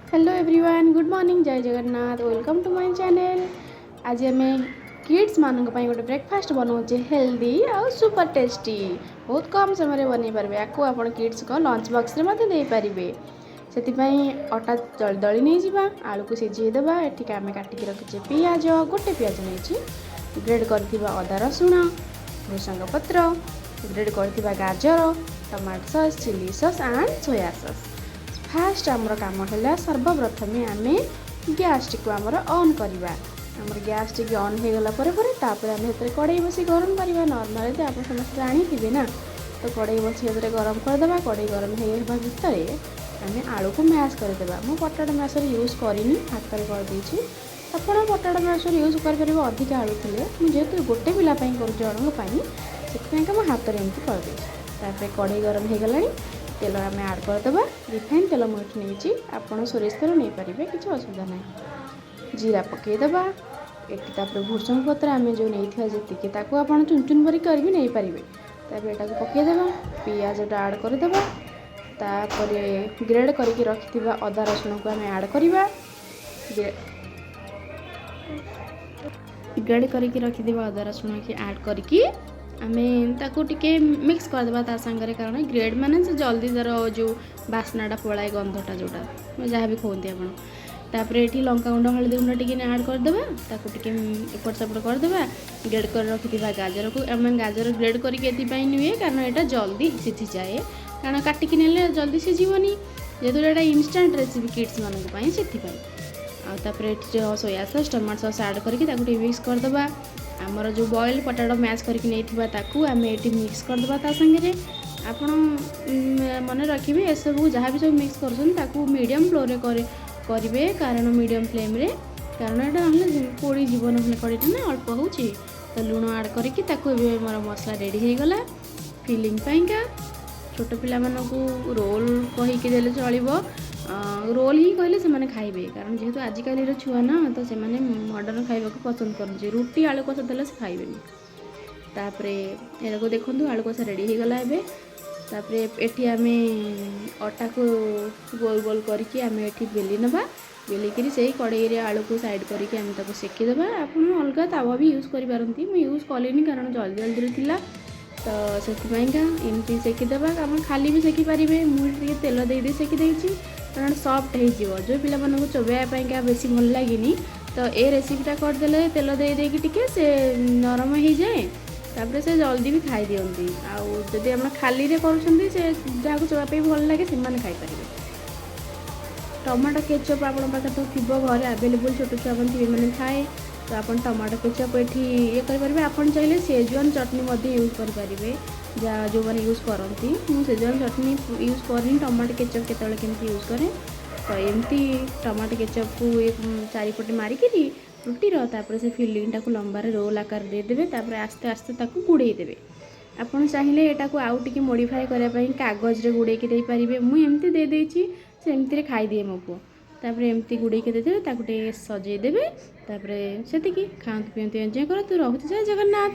Hello everyone, good morning, जय Jagannath, welcome to my channel. आज आम किड्स मानक गोटे ब्रेकफास्ट बनाऊे हेल्दी और सुपर टेस्टी, बहुत कम समय बन पारे। आपको आप किड्स को लंच बॉक्स में दे पारे। से अटा दली नहीं जावा, आलू को सीझेदेवा। एटिक आम काटिक रखीचे पिज, गोटे पिज नहीं ग्रेड कर अदा रसुण भृसंग पत्र, ग्रेड कर गाजर, tomato sauce, chilli sauce and soya sauce. Fast आमर कम है सर्वप्रथम आम गैस टी आमर ऑन करवा। आमर गैस टी ऑन हो गलापर आम कड़े बस गरम करवा। नॉर्मल तो आप समस्त जानी ना, तो कड़े बस गरम करदे। कड़े गरम होगा भितर आम आलू को मैश करदे। मु पटाटो मैशर यूज करनी, हाथ में करदे। ଆପଣ ପଟାଟୋ ମ୍ୟାଶର यूज କରିପାରିବେ। ଅଧିକ ଆଳୁ ଥିଲେ ମୁଁ ଯେହେତु ଗୋଟେ ପିଲା ପାଇଁ କରୁଛି, ଜଣଙ୍କ ପାଇଁ, ସେଥିପାଇଁକା ମୁଁ ହାତରେ ଏମିତି କରିଦେଇଛି। ତାପରେ କଢ଼େଇ ଗରମ ହେଇଗଲାଣି, तेल आम ऐड करदे। रिफाइन तेल मुझे नहीं, आपड़ सोरिष तेल नहीं पारे, किसी असुविधा ना। जीरा पकईदेवा। ये भूसंग पत्र आम जो नहीं जी आप चुन चुन कर भी नहीं पारे। यहाँ पकईदेवा, पिजटा आड करदे। तापर ग्रेड करके रखि अदा रसुण को आम ऐड करवा। ग्रेड करके रखि अदा रसुण की ऐड करके आमे ताको टिके मिक्स करदेबा ता संगे, कारण ग्रेड माने से जल्दी तार जो बास्नाटा पलाए, गंधटा जोटा जहाँ भी कहते आप। तापर ये लंका गुंड हल्दी गुंड टी ऐड करदेबा। ताको टिके एपट सेपट करदेबा। ग्रेड कर रखि गाजर को आम गाजर ग्रेड करके नुए, कारण यहाँ जल्दी सीझी जाए, कारण काटिकी नेले जल्दी सीझीबनी, जेहेतु यहाँ इंस्टांट रेसिपी किड्स मानक से। Soya sauce, tomato sauce add करके मिक्स करदेबा। आमर जो बॉइल पटाटो मैश करके नहीं आम ये मिक्स करदे। सागे आप मन रखिए, ये सब जहाँ भी सब मिक्स कर मीडियम फ्लेम करेंगे, कारण मीडियम फ्लेम रे, कारण यहाँ पोड़ी जीवन कड़ीटा ना अल्प हो। तो लुण ऐड करके मोर मसला रेडी हो गला। फिलिंग पाइंका छोट पिला मानू रोल कहीकि चलो, रोल ही कहले से खाइबे, कारण जेहेतु आजिकल छुआ ना, तो से मॉडर्न खाइबा को पसंद कर। रुटी आलू कषा देले से खाइबेनी। तापर ये देखो आलू कषा रेडी हो गला। तापर एठी आमे अटा को गोल गोल करके आमे एठी बेली नबा। बेलिकी से कड़ाई रे आलू को साइड करके आम ताको सेकीदेबा। आप अलग तावा भी यूज कर पारती, मुझे यूज कलिनी कारण जल्दी जल्दी थिला, तो से एमती सेकीदेबा। आप खाली भी सेकी पारे, मुझे तेल दे सेकी देती, कारण सफ्ट हो जो पिला मानू चोबाइका बेसी भल लगे। तो ये रेसिपीटा करदे तेल दे देके से नरम हो जाए, तापर से जल्दी भी खाई दिखती। आदि आप खाली करुँच से जहाँ चोबाई भल लगे से खाईपारे। टमाटो केचप आप तो थी घर आवेलेबल, छोट छुआ थे मैंने थाए, तो आप टमाटो केचप ये करेंगे। आप चाहिए सेजवान चटनी यूज करेंगे, जहाँ जो मैंने यूज करती। मुझे सेजवान चटनी यूज करनी, टमाटो केचप केत यूज करें। तो एमती टमाटो केचप को चारिपटे मारिकी रुटीर, तापर से फिलिंगटा को लंबार रोल आकार देदेवे। तापर आस्ते आस्ते ताको गुड़े देवे। आपन चाहिए यहाँ को आउ टिके मॉडिफाई करने कागज रे गुड़े दे पारे। मुझे एमती दे देछि, से एमती खाईदिए मो पुओ। तापर एमती गुड़े देदेवे, ताको टे सजेदेवे। तापर से खाँतु पिंतु एंजॉय करतु। रहूँ जय जगन्नाथ।